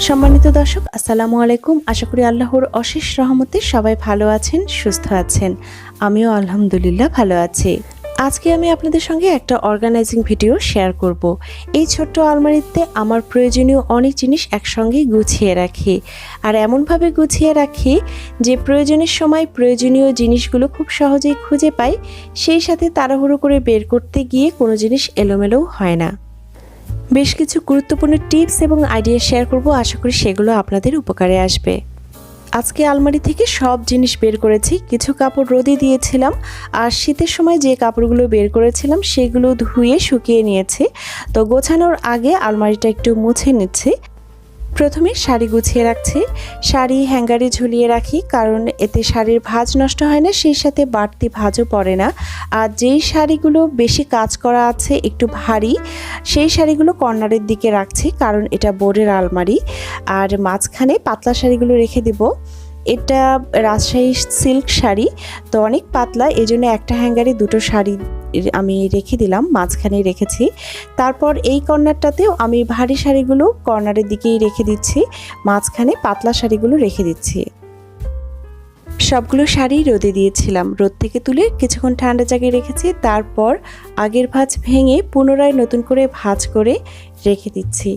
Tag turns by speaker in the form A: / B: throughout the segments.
A: সম্মানিত দর্শক, আসসালামু আলাইকুম। আশা করি আল্লাহর অশেষ রহমতে সবাই ভালো আছেন, সুস্থ আছেন। আমিও আলহামদুলিল্লাহ ভালো আছি। আজকে আমি আপনাদের সঙ্গে একটা অর্গানাইজিং ভিডিও শেয়ার করব। এই ছোট্ট আলমারিতে আমার প্রয়োজনীয় অনেক জিনিস একসঙ্গেই গুছিয়ে রাখি, আর এমনভাবে গুছিয়ে রাখি যে প্রয়োজনের সময় প্রয়োজনীয় জিনিসগুলো খুব সহজেই খুঁজে পাই, সেই সাথে তাড়াহুড়ো করে বের করতে গিয়ে কোনো জিনিস এলোমেলোও হয় না। বেশ কিছু গুরুত্বপূর্ণ টিপস এবং আইডিয়া শেয়ার করব, আশা করি সেগুলো আপনাদের উপকারে আসবে। আজকে আলমারি থেকে সব জিনিস বের করেছি। কিছু কাপড় রোদে দিয়েছিলাম, আর শীতের সময় যে কাপড়গুলো বের করেছিলাম সেগুলো ধুয়ে শুকিয়ে নিয়েছি। তো গোছানোর আগে আলমারিটা একটু মুছে নিচ্ছি। প্রথমে শাড়ি গুছিয়ে রাখছি। শাড়ি হ্যাঙ্গারে ঝুলিয়ে রাখি, কারণ এতে শাড়ির ভাঁজ নষ্ট হয় না, সেই সাথে বাড়তি ভাঁজও পড়ে না। আর যেই শাড়িগুলো বেশি কাজ করা আছে, একটু ভারী, সেই শাড়িগুলো কর্নারের দিকে রাখছি, কারণ এটা বোর্ডের আলমারি। আর মাঝখানে পাতলা শাড়িগুলো রেখে দেব। এটা রাজশাহী সিল্ক শাড়ি, তো অনেক পাতলা, এজন্য একটা হ্যাঙ্গারে দুটো শাড়ি আমি রেখে দিলাম, মাঝখানে রেখেছি। তারপর এই কর্নারটাতেও আমি ভারী শাড়িগুলো কর্নারের দিকেই রেখে দিচ্ছি, মাঝখানে পাতলা শাড়িগুলো রেখে দিচ্ছি। সবগুলো শাড়ি রোদে দিয়েছিলাম, রোদ থেকে তুলে কিছুক্ষণ ঠান্ডা জায়গায় রেখেছি। তারপর আগের ভাঁজ ভেঙে পুনরায় নতুন করে ভাঁজ করে রেখে দিচ্ছি।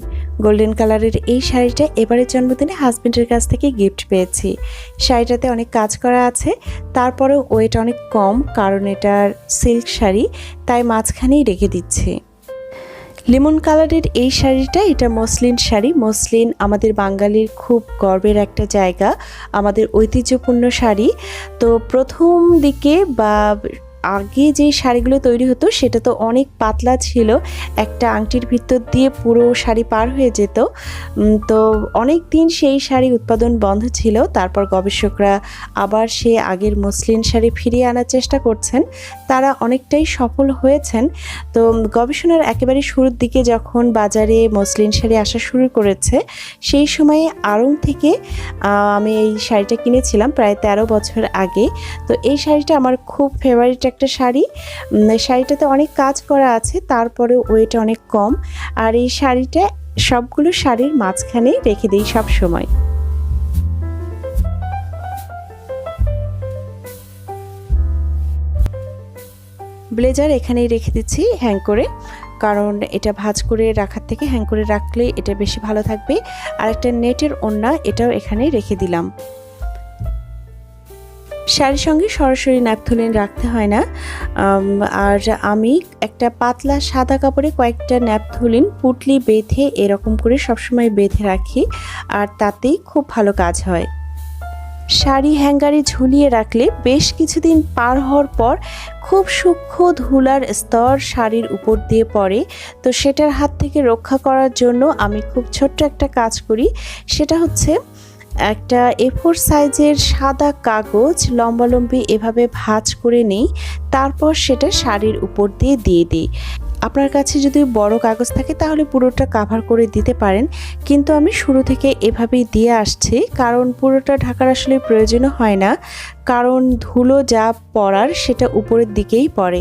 A: গোল্ডেন কালারের এই শাড়িটা এবারের জন্মদিনে হাজবেন্ডের কাছ থেকে গিফট পেয়েছি। শাড়িটাতে অনেক কাজ করা আছে, তারপরেও ওয়েট অনেক কম, কারণ এটার সিল্ক শাড়ি, তাই মাঝখানেই রেখে দিচ্ছি। লেমন কালারের এই শাড়িটা, এটা মসলিন শাড়ি। মসলিন আমাদের বাঙালির খুব গর্বের একটা জায়গা, আমাদের ঐতিহ্যপূর্ণ শাড়ি। তো প্রথম দিকে বা আগে যে শাড়িগুলো তৈরি হতো সেটা তো অনেক পাতলা ছিল, একটা আংটির ভিতর দিয়ে পুরো শাড়ি পার হয়ে যেত। তো অনেক দিন সেই শাড়ি উৎপাদন বন্ধ ছিল। তারপর গবেষকরা আবার সে আগের মসলিন শাড়ি ফিরিয়ে আনার চেষ্টা করছেন, তারা অনেকটাই সফল হয়েছেন। তো গবেষণার একেবারে শুরুর দিকে যখন বাজারে মসলিন শাড়ি আসা শুরু করেছে, সেই সময়ে আড়ং থেকে আমি এই শাড়িটা কিনেছিলাম প্রায় 13 বছর আগে। তো এই শাড়িটা আমার খুব ফেভারিট একটা শাড়ি। শাড়িটাতে অনেক কাজ করা আছে, তারপরে ওয়েট অনেক কম। আর এই শাড়িটা সবগুলো শাড়ির মাঝখানে রেখে দিই সব সময়। ব্লেজার এখানেই রেখে দিচ্ছি হ্যাং করে, কারণ এটা ভাঁজ করে রাখার থেকে হ্যাং করে রাখলে এটা বেশি ভালো থাকবে। আর একটা নেটের ওড়না, এটাও এখানেই রেখে দিলাম। শাড়ির সঙ্গে সরাসরি ন্যাপথলিন রাখতে হয় না। আর আমি একটা পাতলা সাদা কাপড়ে কয়েকটা ন্যাপথলিন পুটলি বেঁধে এরকম করে সবসময় বেঁধে রাখি, আর তাতেই খুব ভালো কাজ হয়। শাড়ি হ্যাঙ্গারে ঝুলিয়ে রাখলে বেশ কিছুদিন পার হওয়ার পর খুব সূক্ষ্ম ধুলার স্তর শাড়ির উপর দিয়ে পড়ে। তো সেটার হাত থেকে রক্ষা করার জন্য আমি খুব ছোট্ট একটা কাজ করি, সেটা হচ্ছে একটা A4 সাইজের সাদা কাগজ লম্বালম্বি এভাবে ভাঁজ করে নিই, তারপর সেটা শাড়ির উপর দিয়ে দিই। আপনার কাছে যদি বড় কাগজ থাকে তাহলে পুরোটা কাভার করে দিতে পারেন, কিন্তু আমি শুরু থেকে এভাবেই দিয়ে আসছি, কারণ পুরোটা ঢাকার আসলে প্রয়োজন হয় না, কারণ ধুলো যা পড়ার সেটা উপরের দিকেই পড়ে।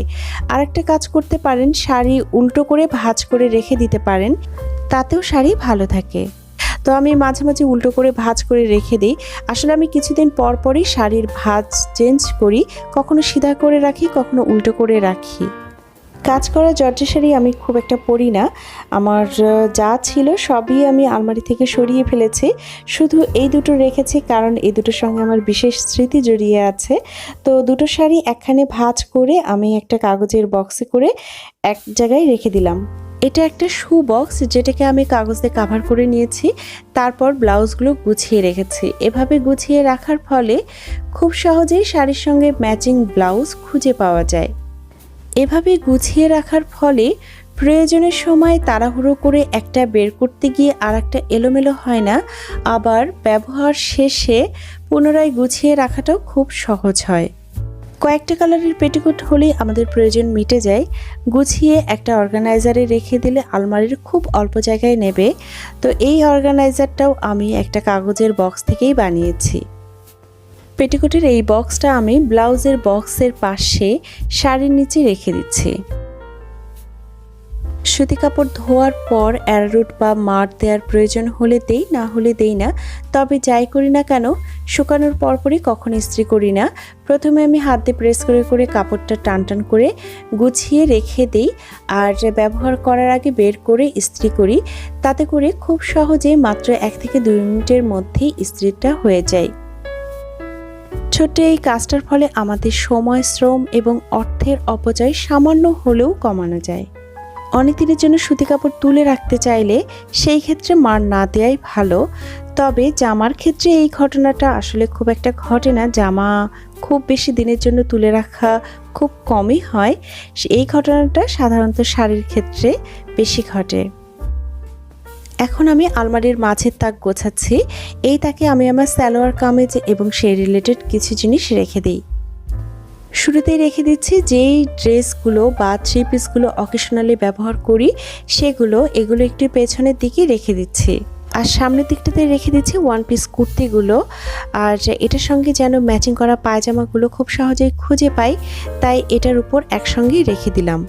A: আরেকটা কাজ করতে পারেন, শাড়ি উল্টো করে ভাঁজ করে রেখে দিতে পারেন, তাতেও শাড়ি ভালো থাকে। তো আমি মাঝে মাঝে উল্টো করে ভাঁজ করে রেখে দিই। আসলে আমি কিছুদিন পর পরই শাড়ির ভাঁজ চেঞ্জ করি, কখনো সিধা করে রাখি, কখনো উল্টো করে রাখি। কাজ করা জর্জেট শাড়ি আমি খুব একটা পরি না, আমার যা ছিল সবই আমি আলমারি থেকে সরিয়ে ফেলেছি, শুধু এই দুটো রেখেছি, কারণ এই দুটোর সঙ্গে আমার বিশেষ স্মৃতি জড়িয়ে আছে। তো দুটো শাড়ি একখানে ভাঁজ করে আমি একটা কাগজের বক্সে করে এক জায়গায় রেখে দিলাম। এটা একটা শু বক্স, যেটাকে আমি কাগজ দিয়ে কাভার করে নিয়েছি, তারপর ব্লাউজগুলো গুছিয়ে রেখেছি। এভাবে গুছিয়ে রাখার ফলে খুব সহজেই শাড়ির সঙ্গে ম্যাচিং ব্লাউজ খুঁজে পাওয়া যায়। এভাবে গুছিয়ে রাখার ফলে প্রয়োজনের সময় তাড়াহুড়ো করে একটা বের করতে গিয়ে আর একটা এলোমেলো হয় না, আবার ব্যবহার শেষে পুনরায় গুছিয়ে রাখাটাও খুব সহজ হয়। কয়েকটা কালারের পেটিকোট হলেই আমাদের প্রয়োজন মিটে যায়। গুছিয়ে একটা অর্গানাইজারে রেখে দিলে আলমারির খুব অল্প জায়গায় নেবে। তো এই অর্গানাইজারটাও আমি একটা কাগজের বক্স থেকেই বানিয়েছি। পেটিকোটের এই বক্সটা আমি ব্লাউজের বক্সের পাশে শাড়ির নিচে রেখে দিচ্ছি। সুতি কাপড় ধোয়ার পর অ্যারারুট বা মাড় দেওয়ার প্রয়োজন হলে দেই, না হলে দেই না। তবে যাই করি না কেন, শুকানোর পরপরই কখনো ইস্ত্রি করি না। প্রথমে আমি হাত দিয়ে প্রেস করে করে কাপড়টা টান টান করে গুছিয়ে রেখে দিই, আর ব্যবহার করার আগে বের করে ইস্ত্রি করি। তাতে করে খুব সহজে মাত্র 1 থেকে 2 মিনিটের মধ্যেই ইস্ত্রিটা হয়ে যায়। ছোট্ট এই কাজটার ফলে আমাদের সময়, শ্রম এবং অর্থের অপচয় সামান্য হলেও কমানো যায়। অনেক দিনের জন্য সুতি কাপড় তুলে রাখতে চাইলে সেই ক্ষেত্রে মাড় না দেওয়াই ভালো। তবে জামার ক্ষেত্রে এই ঘটনাটা আসলে খুব একটা ঘটে না। জামা খুব বেশি দিনের জন্য তুলে রাখা খুব কমই হয়। এই ঘটনাটা সাধারণত শাড়ির ক্ষেত্রে বেশি ঘটে। এখন আমি আলমারির মাঝের তাক গোছাচ্ছি। এই তাকে আমি আমার সালোয়ার কামিজ এবং সেই রিলেটেড কিছু জিনিস রেখে দিই। শুরুতেই রেখে দিচ্ছি যেই ড্রেসগুলো বা 3 পিসগুলো অকেশনালি ব্যবহার করি এগুলো একটু পেছনের দিকে রেখে দিচ্ছি। আর সামনের দিকটাতে রেখে দিচ্ছি 1 পিস কুর্তিগুলো। আর এটার সঙ্গে যেন ম্যাচিং করা পায়জামাগুলো খুব সহজেই খুঁজে পাই, তাই এটার উপর একসঙ্গেই রেখে দিলাম।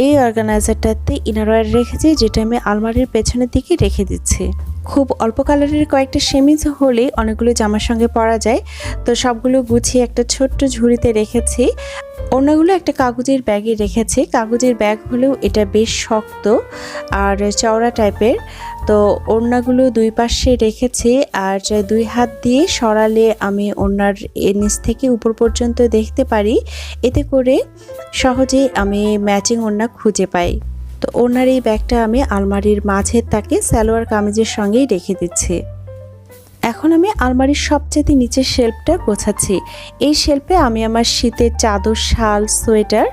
A: এই অর্গানাইজারটাতে ইনারওয়্যার রেখেছি, যেটা আমি আলমারির পেছনের দিকে রেখে দিচ্ছি। খুব অল্প কালারের কয়েকটা সেমিজ হলে অনেকগুলো জামার সঙ্গে পরা যায়, তো সবগুলো গুছিয়ে একটা ছোট্ট ঝুড়িতে রেখেছি। ওড়নাগুলো একটা কাগজের ব্যাগে রেখেছি। কাগজের ব্যাগ হলেও এটা বেশ শক্ত আর চওড়া টাইপের। তো ওড়নাগুলো 2 পাশে রেখেছি, আর 2 হাত দিয়ে সরালে আমি ওড়নার নিচ থেকে উপর পর্যন্ত দেখতে পারি। এতে করে সহজেই আমি ম্যাচিং ওড়না খুঁজে পাই। তো ওড়নার এই ব্যাগটা আমি আলমারির মাঝের তাকে সালোয়ার কামিজের সঙ্গেই রেখে দিচ্ছি। এখন আমি আলমারির সবচেয়ে নিচের শেলফটা গোছাচ্ছি। এই শেলফে আমি আমার শীতের চাদর, শাল, সোয়েটার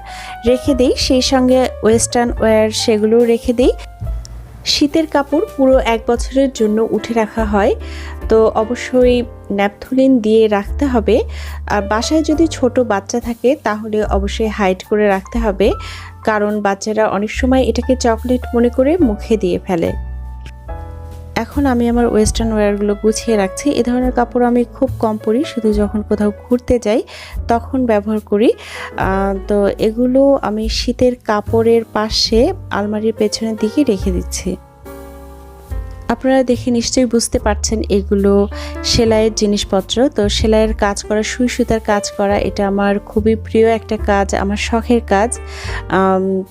A: রেখে দিই, সেই সঙ্গে ওয়েস্টার্ন ওয়্যার সেগুলোও রেখে দিই। শীতের কাপড় পুরো 1 বছরের জন্য উঠে রাখা হয়, তো অবশ্যই ন্যাপথলিন দিয়ে রাখতে হবে। আর বাসায় যদি ছোট বাচ্চা থাকে তাহলে অবশ্যই হাইড করে রাখতে হবে, কারণ বাচ্চারা অনেক সময় এটাকে চকলেট মনে করে মুখে দিয়ে ফেলে। এখন আমি আমার ওয়েস্টার্ন ওয়্যারগুলো গুছিয়ে রাখছি। এ ধরনের কাপড় আমি খুব কম পরি, শুধু যখন কোথাও ঘুরতে যাই তখন ব্যবহার করি। তো এগুলো আমি শীতের কাপড়ের পাশে আলমারির পেছনের দিকে রেখে দিচ্ছি। আপনারা দেখে নিশ্চয়ই বুঝতে পারছেন এগুলো সেলাইয়ের জিনিসপত্র। তো সেলাইয়ের কাজ করা, সুই সুতার কাজ করা, এটা আমার খুবই প্রিয় একটা কাজ, আমার শখের কাজ।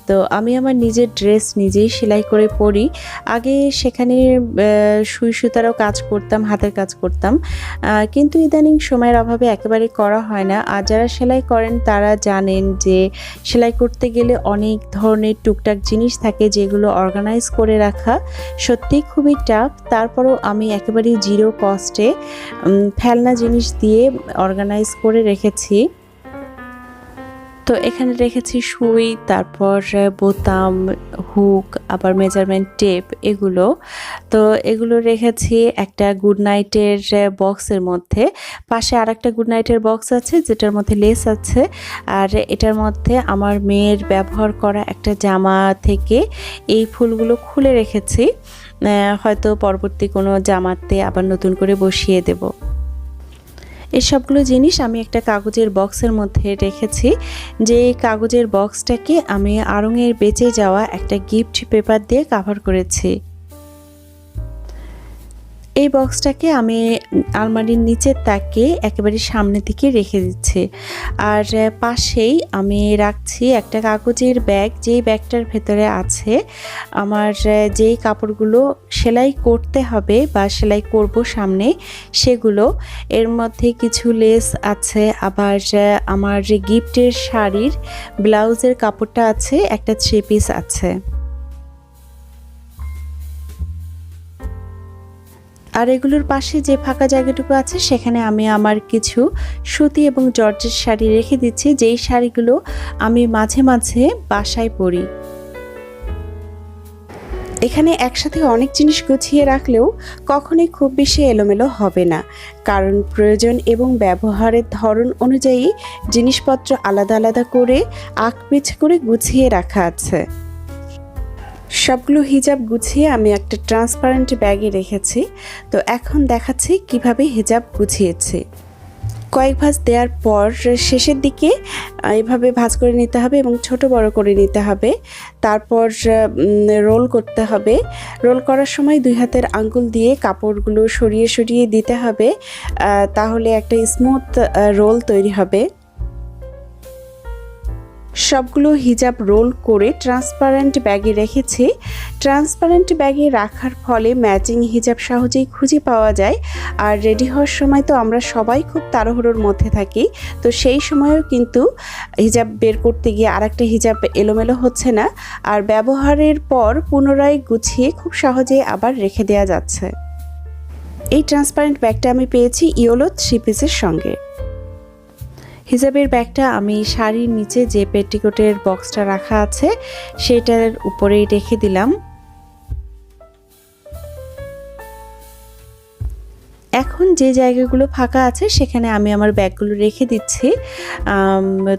A: তো আমি আমার নিজের ড্রেস নিজেই সেলাই করে পরি। আগে সেখানে সুই সুতারও কাজ করতাম, হাতের কাজ করতাম, কিন্তু ইদানিং সময়ের অভাবে একেবারে করা হয় না। আর যারা সেলাই করেন তারা জানেন যে সেলাই করতে গেলে অনেক ধরনের টুকটাক জিনিস থাকে, যেগুলো অর্গানাইজ করে রাখা সত্যিই খুবই টাফ। তারপরও আমি একেবারেই জিরো কস্টে ফেলনা জিনিস দিয়ে অর্গানাইজ করে রেখেছি। তো এখানে রেখেছি সুই, তারপর বোতাম, হুক, আবার মেজারমেন্ট টেপ, এগুলো। তো এগুলো রেখেছি একটা গুড নাইটের বক্সের মধ্যে। পাশে আর একটা গুড নাইটের বক্স আছে যেটার মধ্যে লেস আছে, আর এটার মধ্যে আমার মেয়ের ব্যবহার করা একটা জামা থেকে এই ফুলগুলো খুলে রেখেছি। হয়তো পরবর্তী কোনো জামাতে আবার নতুন করে বসিয়ে দেব। এই সবগুলো জিনিস আমি একটা কাগজের বক্সের মধ্যে রেখেছি, যে কাগজের বক্সটাকে আমি আড়ংয়ের বেঁচে যাওয়া একটা গিফট পেপার দিয়ে কভার করেছি। এই বক্সটাকে আমি আলমারির নিচের তাকে একেবারে সামনের দিকে রেখে দিচ্ছি। আর পাশেই আমি রাখছি একটা কাগজের ব্যাগ, যেই ব্যাগটার ভেতরে আছে আমার যেই কাপড়গুলো সেলাই করতে হবে বা সেলাই করব সামনে সেগুলো। এর মধ্যে কিছু লেস আছে, আবার আমার গিফটের শাড়ির ব্লাউজের কাপড়টা আছে, একটা 3 পিস আছে। আর এগুলোর পাশে যে ফাঁকা জায়গাটুকু আছে সেখানে আমি আমার কিছু সুতি এবং জর্জেট শাড়ি রেখে দিচ্ছি, যেই শাড়িগুলো আমি মাঝে মাঝে বাসায় পরি। এখানে একসাথে অনেক জিনিস গুছিয়ে রাখলেও কখনোই খুব বেশি এলোমেলো হবে না, কারণ প্রয়োজন এবং ব্যবহারের ধরন অনুযায়ী জিনিসপত্র আলাদা আলাদা করে আঁকপিছ করে গুছিয়ে রাখা আছে। সবগুলো হিজাব গুছিয়ে আমি একটা ট্রান্সপারেন্ট ব্যাগে রেখেছি। তো এখন দেখাচ্ছি কিভাবে হিজাব গুছিয়েছি। কয়েক ভাঁজ দেওয়ার পর শেষের দিকে এভাবে ভাঁজ করে নিতে হবে এবং ছোট বড় করে নিতে হবে। তারপর রোল করতে হবে। রোল করার সময় 2 হাতের আঙ্গুল দিয়ে কাপড়গুলো সরিয়ে সরিয়ে দিতে হবে, তাহলে একটা স্মুথ রোল তৈরি হবে। সবগুলো হিজাব রোল করে ট্রান্সপারেন্ট ব্যাগে রেখেছি। ট্রান্সপারেন্ট ব্যাগে রাখার ফলে ম্যাচিং হিজাব সহজেই খুঁজে পাওয়া যায়। আর রেডি হওয়ার সময় তো আমরা সবাই খুব তাড়াহুড়োর মধ্যে থাকি, তো সেই সময়ও কিন্তু হিজাব বের করতে গিয়ে আরেকটা হিজাব এলোমেলো হচ্ছে না, আর ব্যবহারের পর পুনরায় গুছিয়ে খুব সহজেই আবার রেখে দেওয়া যাচ্ছে। এই ট্রান্সপারেন্ট ব্যাগটা আমি পেয়েছি ইয়েলো 3 পিসের সঙ্গে। হিজাবের ব্যাগটা আমি শাড়ির নিচে যে পেটিকোটের বক্সটা রাখা আছে সেটার উপরেই রেখে দিলাম। এখন যে জায়গাগুলো ফাঁকা আছে সেখানে আমি আমার ব্যাগগুলো রেখে দিচ্ছি।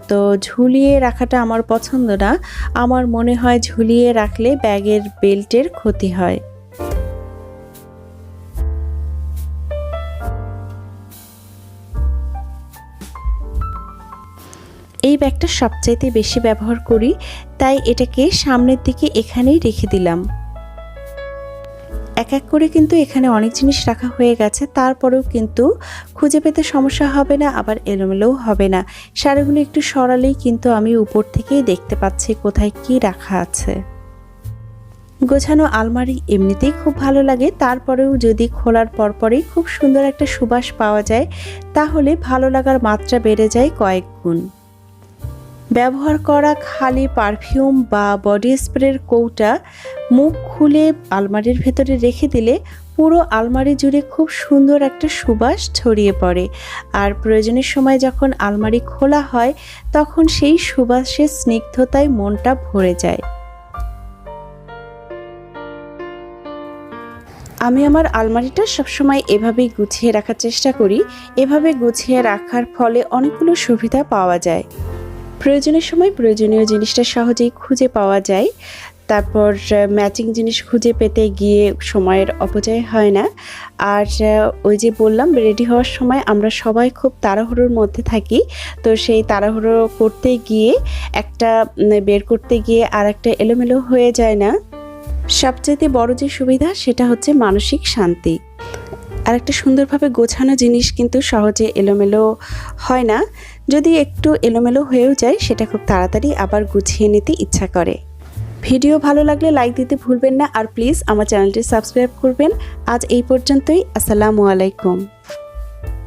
A: তো ঝুলিয়ে রাখাটা আমার পছন্দ না। আমার মনে হয় ঝুলিয়ে রাখলে ব্যাগের বেল্টের ক্ষতি হয়। এই ব্যাগটা সবচাইতে বেশি ব্যবহার করি, তাই এটাকে সামনের দিকে এখানেই রেখে দিলাম। এক এক করে কিন্তু এখানে অনেক জিনিস রাখা হয়ে গেছে, তারপরেও কিন্তু খুঁজে পেতে সমস্যা হবে না, আবার এলোমেলোও হবে না। শাড়িগুলো একটু সরালেই কিন্তু আমি উপর থেকেই দেখতে পাচ্ছি কোথায় কি রাখা আছে। গোছানো আলমারি এমনিতেই খুব ভালো লাগে, তারপরেও যদি খোলার পরপরই খুব সুন্দর একটা সুবাস পাওয়া যায় তাহলে ভালো লাগার মাত্রা বেড়ে যায় কয়েক গুণ। ব্যবহার করা খালি পারফিউম বা বডি স্প্রের কৌটা মুখ খুলে আলমারির ভেতরে রেখে দিলে পুরো আলমারি জুড়ে খুব সুন্দর একটা সুবাস ছড়িয়ে পড়ে। আর প্রয়োজনের সময় যখন আলমারি খোলা হয় তখন সেই সুবাসের স্নিগ্ধতায় মনটা ভরে যায়। আমি আমার আলমারিটা সবসময় এভাবেই গুছিয়ে রাখার চেষ্টা করি। এভাবে গুছিয়ে রাখার ফলে অনেকগুলো সুবিধা পাওয়া যায়। প্রয়োজনের সময় প্রয়োজনীয় জিনিসটা সহজেই খুঁজে পাওয়া যায়। তারপর ম্যাচিং জিনিস খুঁজে পেতে গিয়ে সময়ের অপচয় হয় না। আর ওই যে বললাম, রেডি হওয়ার সময় আমরা সবাই খুব তাড়াহুড়োর মধ্যে থাকি, তো সেই তাড়াহুড়ো করতে গিয়ে একটা বের করতে গিয়ে আর একটা এলোমেলো হয়ে যায় না। সবচেয়ে বড় যে সুবিধা সেটা হচ্ছে মানসিক শান্তি। আর একটা সুন্দরভাবে গোছানো জিনিস কিন্তু সহজে এলোমেলো হয় না। যদি একটু এলোমেলো হয়েও যায় সেটা খুব তাড়াতাড়ি আবার গুছিয়ে নিতে ইচ্ছা করে। ভিডিও ভালো লাগলে লাইক দিতে ভুলবেন না, আর প্লিজ আমার চ্যানেলটি সাবস্ক্রাইব করবেন। আজ এই পর্যন্তই। আসসালামু আলাইকুম।